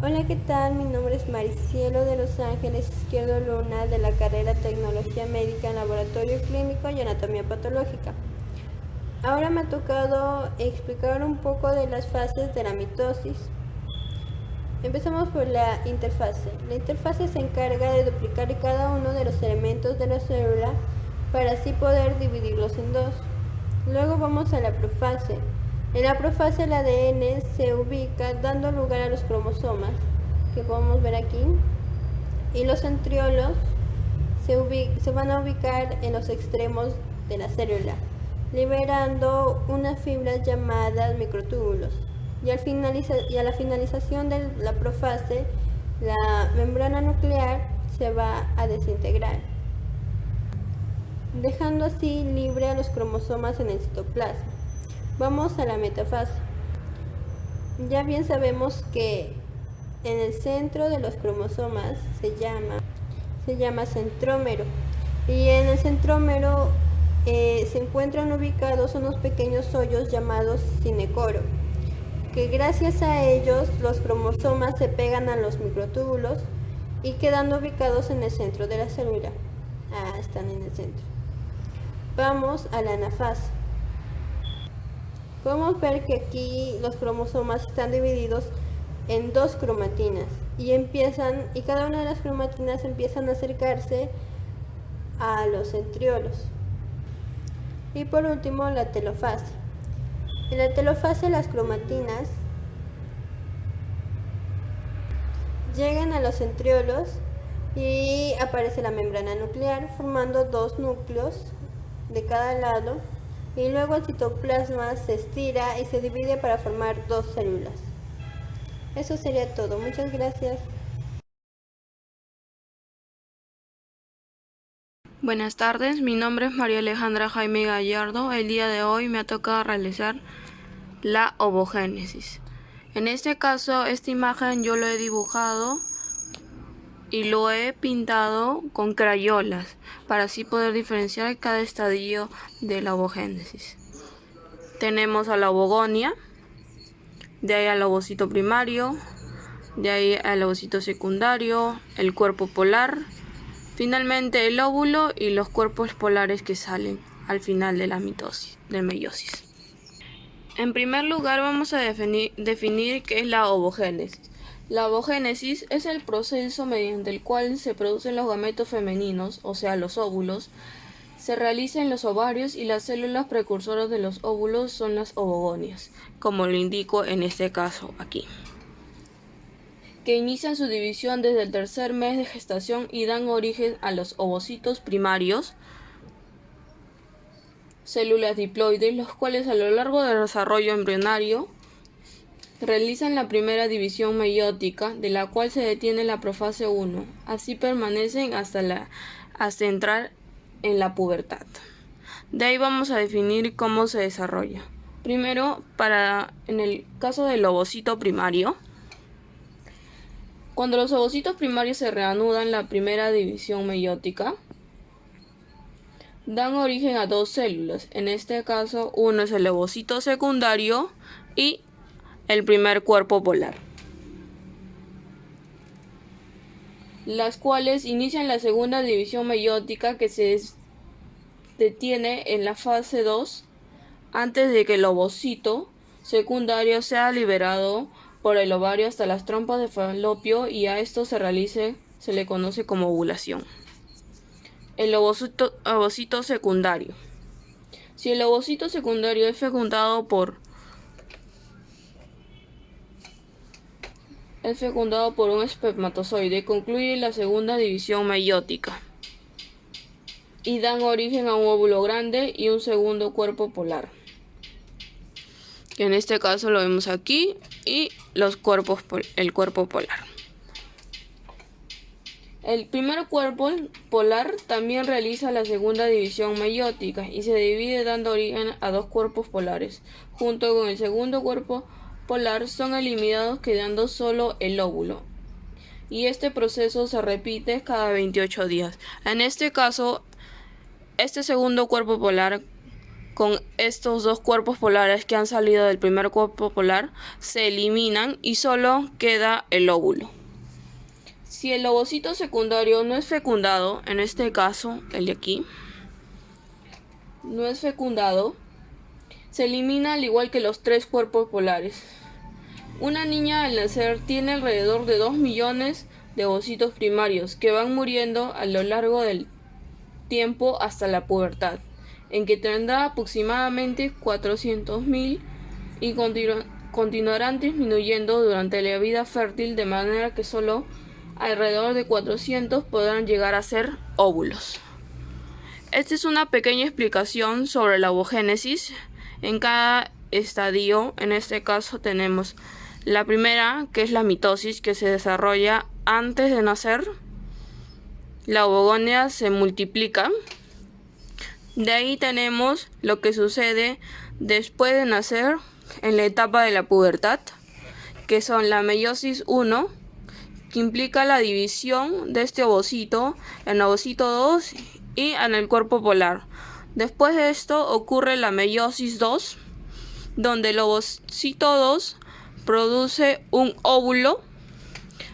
Hola, ¿qué tal? Mi nombre es Maricielo de Los Ángeles Izquierdo Luna, de la carrera Tecnología Médica en Laboratorio Clínico y Anatomía Patológica. Ahora me ha tocado explicar un poco de las fases de la mitosis. Empezamos por la interfase. La interfase se encarga de duplicar cada uno de los elementos de la célula para así poder dividirlos en dos. Luego vamos a la profase. En la profase el ADN se ubica dando lugar a los cromosomas, que podemos ver aquí, y los centriolos se van a ubicar en los extremos de la célula, liberando unas fibras llamadas microtúbulos. Y a la finalización de la profase, la membrana nuclear se va a desintegrar, dejando así libre a los cromosomas en el citoplasma. Vamos a la metafase. Ya bien sabemos que en el centro de los cromosomas se llama centrómero, y en el centrómero se encuentran ubicados unos pequeños hoyos llamados cinecoro, que gracias a ellos los cromosomas se pegan a los microtúbulos y quedan ubicados en el centro de la célula. Están en el centro. Vamos a la anafase. Podemos ver que aquí los cromosomas están divididos en dos cromatinas y cada una de las cromatinas empiezan a acercarse a los centriolos. Y por último, la telofase. En la telofase las cromatinas llegan a los centriolos y aparece la membrana nuclear formando dos núcleos de cada lado, y luego el citoplasma se estira y se divide para formar dos células. Eso sería todo. Muchas gracias. Buenas tardes, mi nombre es María Alejandra Jaime Gallardo. El día de hoy me ha tocado realizar la ovogénesis. En este caso, esta imagen yo lo he dibujado y lo he pintado con crayolas para así poder diferenciar cada estadio de la ovogénesis. Tenemos a la ovogonia, de ahí al ovocito primario, de ahí al ovocito secundario, el cuerpo polar, finalmente el óvulo y los cuerpos polares que salen al final de la meiosis. En primer lugar vamos a definir qué es la ovogénesis. La ovogénesis es el proceso mediante el cual se producen los gametos femeninos, o sea los óvulos, se realiza en los ovarios y las células precursoras de los óvulos son las ovogonias, como lo indico en este caso aquí, que inician su división desde el tercer mes de gestación y dan origen a los ovocitos primarios, células diploides, los cuales a lo largo del desarrollo embrionario realizan la primera división meiótica, de la cual se detiene la profase 1. Así permanecen hasta entrar en la pubertad. De ahí vamos a definir cómo se desarrolla. Primero, en el caso del ovocito primario, cuando los ovocitos primarios se reanudan la primera división meiótica, dan origen a dos células. En este caso, uno es el ovocito secundario y el primer cuerpo polar, las cuales inician la segunda división meiótica, que se detiene en la fase 2 antes de que el ovocito secundario sea liberado por el ovario hasta las trompas de falopio, y a esto se le conoce como ovulación. El ovocito secundario. Si el ovocito secundario es fecundado por un espermatozoide, concluye la segunda división meiótica y dan origen a un óvulo grande y un segundo cuerpo polar, que en este caso lo vemos aquí, y el cuerpo polar. El primer cuerpo polar también realiza la segunda división meiótica y se divide dando origen a dos cuerpos polares. Junto con el segundo cuerpo polar son eliminados, quedando solo el óvulo. Y este proceso se repite cada 28 días. En este caso, este segundo cuerpo polar con estos dos cuerpos polares que han salido del primer cuerpo polar, se eliminan y solo queda el óvulo. Si el ovocito secundario no es fecundado, en este caso, el de aquí, no es fecundado, se elimina al igual que los tres cuerpos polares. Una niña al nacer tiene alrededor de 2 millones de ovocitos primarios que van muriendo a lo largo del tiempo hasta la pubertad, en que tendrá aproximadamente 400.000 y continuarán disminuyendo durante la vida fértil, de manera que solo alrededor de 400 podrán llegar a ser óvulos. Esta es una pequeña explicación sobre la ovogénesis. En cada estadio, en este caso tenemos la primera, que es la mitosis, que se desarrolla antes de nacer. La ovogonia se multiplica. De ahí tenemos lo que sucede después de nacer en la etapa de la pubertad, que son la meiosis 1, que implica la división de este ovocito en ovocito 2 y en el cuerpo polar. Después de esto ocurre la meiosis 2, donde el ovocito 2 produce un óvulo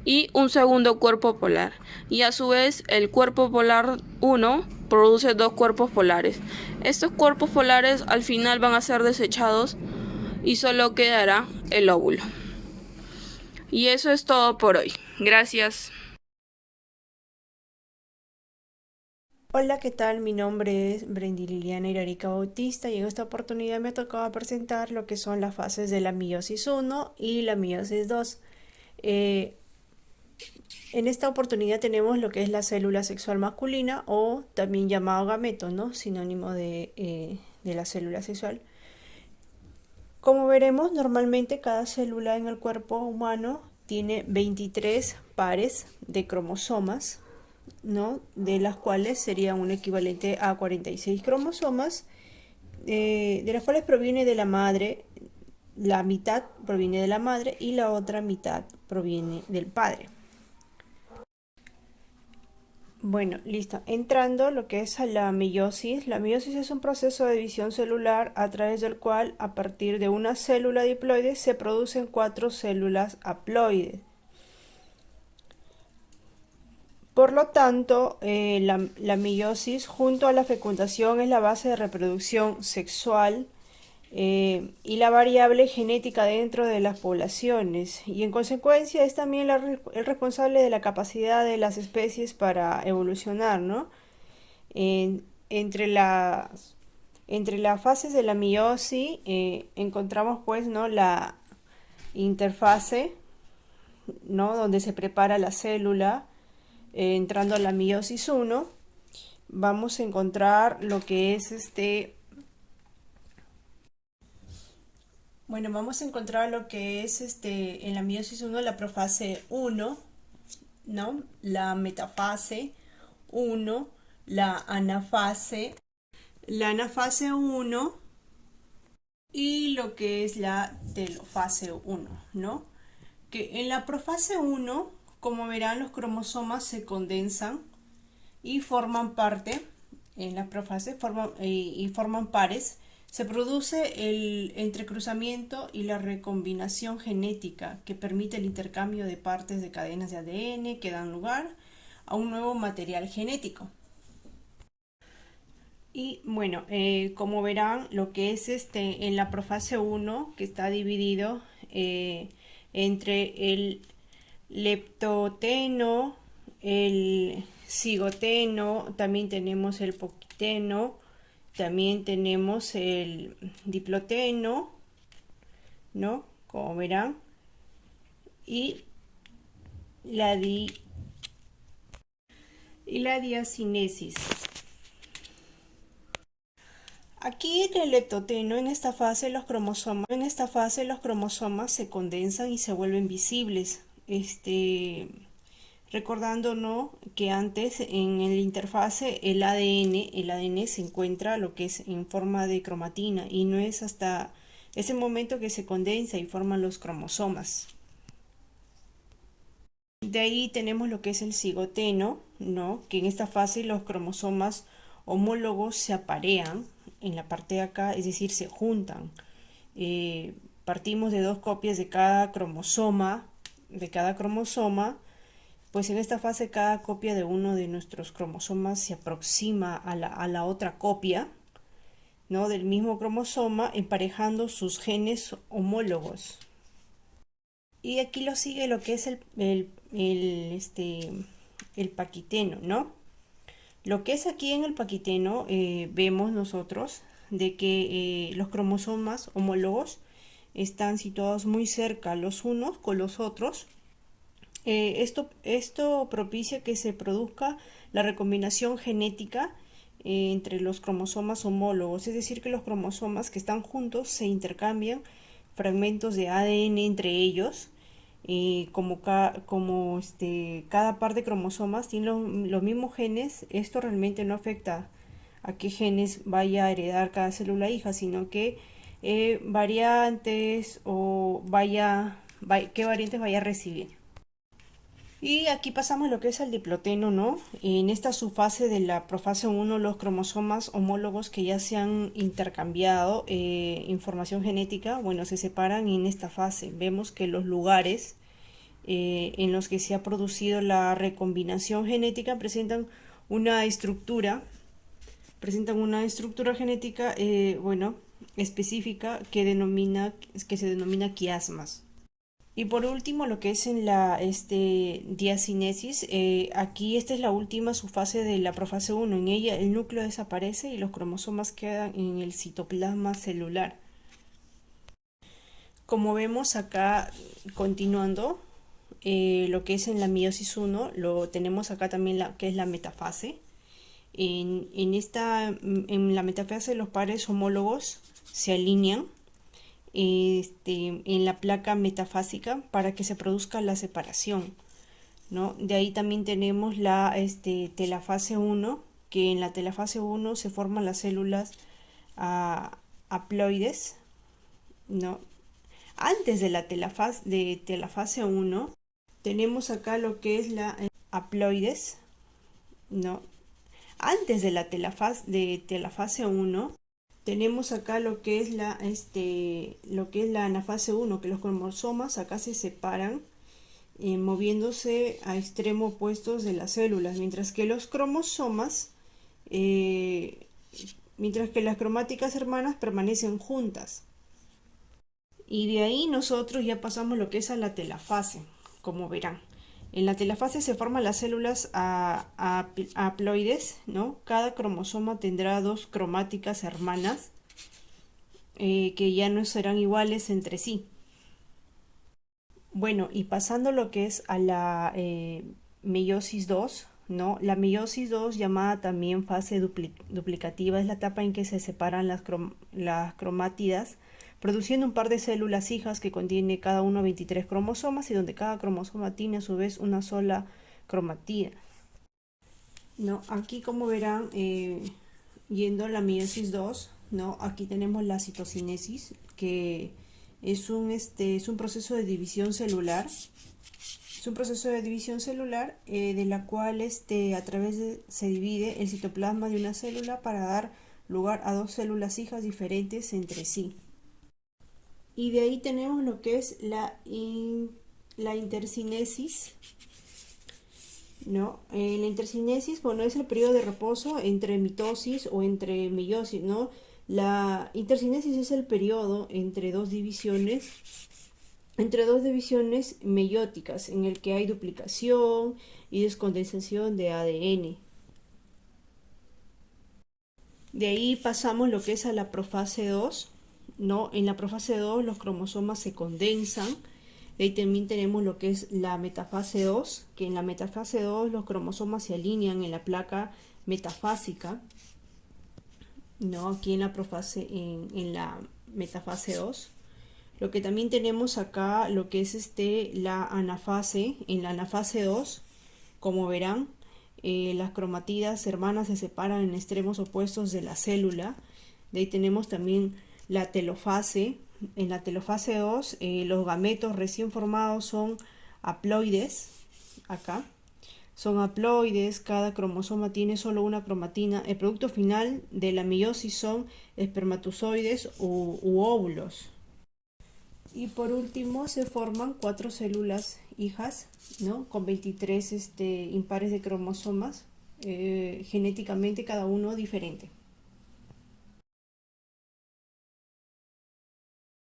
y un segundo cuerpo polar, y a su vez el cuerpo polar 1 produce dos cuerpos polares. Estos cuerpos polares al final van a ser desechados y solo quedará el óvulo. Y eso es todo por hoy. Gracias. Hola, ¿qué tal? Mi nombre es Brendy Liliana Irarica Bautista y en esta oportunidad me tocaba presentar lo que son las fases de la meiosis 1 y la meiosis 2. En esta oportunidad tenemos lo que es la célula sexual masculina, o también llamado gameto, ¿no? Sinónimo de la célula sexual. Como veremos, normalmente cada célula en el cuerpo humano tiene 23 pares de cromosomas, ¿no? De las cuales sería un equivalente a 46 cromosomas, de las cuales proviene de la madre. La mitad proviene de la madre y la otra mitad proviene del padre. Bueno, listo. Entrando lo que es a la meiosis. La meiosis es un proceso de división celular a través del cual, a partir de una célula diploide, se producen 4 células haploides. Por lo tanto, la meiosis junto a la fecundación es la base de reproducción sexual y la variable genética dentro de las poblaciones, y en consecuencia es también el responsable de la capacidad de las especies para evolucionar, ¿no? Entre las fases de la meiosis encontramos pues, ¿no?, la interfase, ¿no?, donde se prepara la célula. Entrando a la meiosis 1 vamos a encontrar lo que es vamos a encontrar lo que es en la meiosis 1 la profase 1, ¿no? La metafase 1, la anafase 1 y lo que es la telofase 1, ¿no? Que en la profase 1, como verán, los cromosomas se condensan y forman parte, en la profase y forman pares. Se produce el entrecruzamiento y la recombinación genética, que permite el intercambio de partes de cadenas de ADN que dan lugar a un nuevo material genético. Y bueno, como verán, lo que es en la profase 1, que está dividido entre el leptoteno, el cigoteno, también tenemos el poquiteno, también tenemos el diploteno, ¿no? Como verán, y la diacinesis. Aquí en el leptoteno, en esta fase los cromosomas se condensan y se vuelven visibles. Recordándonos que antes en la interfase el ADN se encuentra lo que es en forma de cromatina, y no es hasta ese momento que se condensa y forman los cromosomas. De ahí tenemos lo que es el cigoteno, ¿no? Que en esta fase los cromosomas homólogos se aparean en la parte de acá, es decir, se juntan. Partimos de 2 copias de cada cromosoma, pues en esta fase cada copia de uno de nuestros cromosomas se aproxima a la otra copia, ¿no?, del mismo cromosoma, emparejando sus genes homólogos. Y aquí lo sigue lo que es el paquiteno, ¿no? Lo que es aquí en el paquiteno, vemos nosotros de que los cromosomas homólogos están situados muy cerca los unos con los otros. Esto propicia que se produzca la recombinación genética entre los cromosomas homólogos, es decir, que los cromosomas que están juntos se intercambian fragmentos de ADN entre ellos. Cada par de cromosomas tiene los mismos genes, esto realmente no afecta a qué genes vaya a heredar cada célula hija, sino que variantes qué variantes vaya a recibir. Y aquí pasamos lo que es el diploteno, ¿no? En esta subfase de la profase 1, los cromosomas homólogos que ya se han intercambiado información genética, bueno, se separan en esta fase. Vemos que los lugares en los que se ha producido la recombinación genética presentan una estructura genética, específica que se denomina quiasmas. Y por último, lo que es en la diacinesis, aquí esta es la última subfase de la profase 1. En ella el núcleo desaparece y los cromosomas quedan en el citoplasma celular. Como vemos acá, continuando, lo que es en la meiosis 1, lo tenemos acá también que es la metafase. En la metafase los pares homólogos se alinean en la placa metafásica para que se produzca la separación, ¿no? De ahí también tenemos la telafase 1, que en la telafase 1 se forman las células haploides, ¿no? Antes de la telafase 1 tenemos acá lo que es la haploides, ¿no? Antes de la telafase 1 tenemos acá lo que es la anafase 1, que los cromosomas acá se separan moviéndose a extremos opuestos de las células, mientras que las cromáticas hermanas permanecen juntas. Y de ahí nosotros ya pasamos lo que es a la telafase, como verán. En la telafase se forman las células haploides, ¿no? Cada cromosoma tendrá 2 cromáticas hermanas que ya no serán iguales entre sí. Bueno, y pasando lo que es a la meiosis 2, ¿no? La meiosis 2, llamada también fase duplicativa, es la etapa en que se separan las cromátidas, produciendo un par de células hijas que contiene cada uno 23 cromosomas y donde cada cromosoma tiene a su vez una sola cromatida, ¿no? Aquí, como verán, yendo a la meiosis 2, ¿no? Aquí tenemos la citocinesis, que es un proceso de división celular. Es un proceso de división celular de la cual se divide el citoplasma de una célula para dar lugar a 2 células hijas diferentes entre sí. Y de ahí tenemos lo que es la intercinesis, ¿no? La intercinesis, bueno, es el periodo de reposo entre mitosis o entre meiosis, ¿no? La intercinesis es el periodo entre dos divisiones meióticas en el que hay duplicación y descondensación de ADN. De ahí pasamos lo que es a la profase 2, ¿no? En la profase 2 los cromosomas se condensan. De ahí también tenemos lo que es la metafase 2, que en la metafase 2 los cromosomas se alinean en la placa metafásica, ¿no? Aquí en la metafase 2. Lo que también tenemos acá, lo que es la anafase. En la anafase 2, como verán, las cromatidas hermanas se separan en extremos opuestos de la célula. De ahí tenemos también la telofase. En la telofase 2, los gametos recién formados son haploides, acá. son haploides, cada cromosoma tiene solo una cromatina. El producto final de la meiosis son espermatozoides u óvulos. Y por último se forman 4 células hijas, ¿no? Con 23 impares de cromosomas, genéticamente cada uno diferente.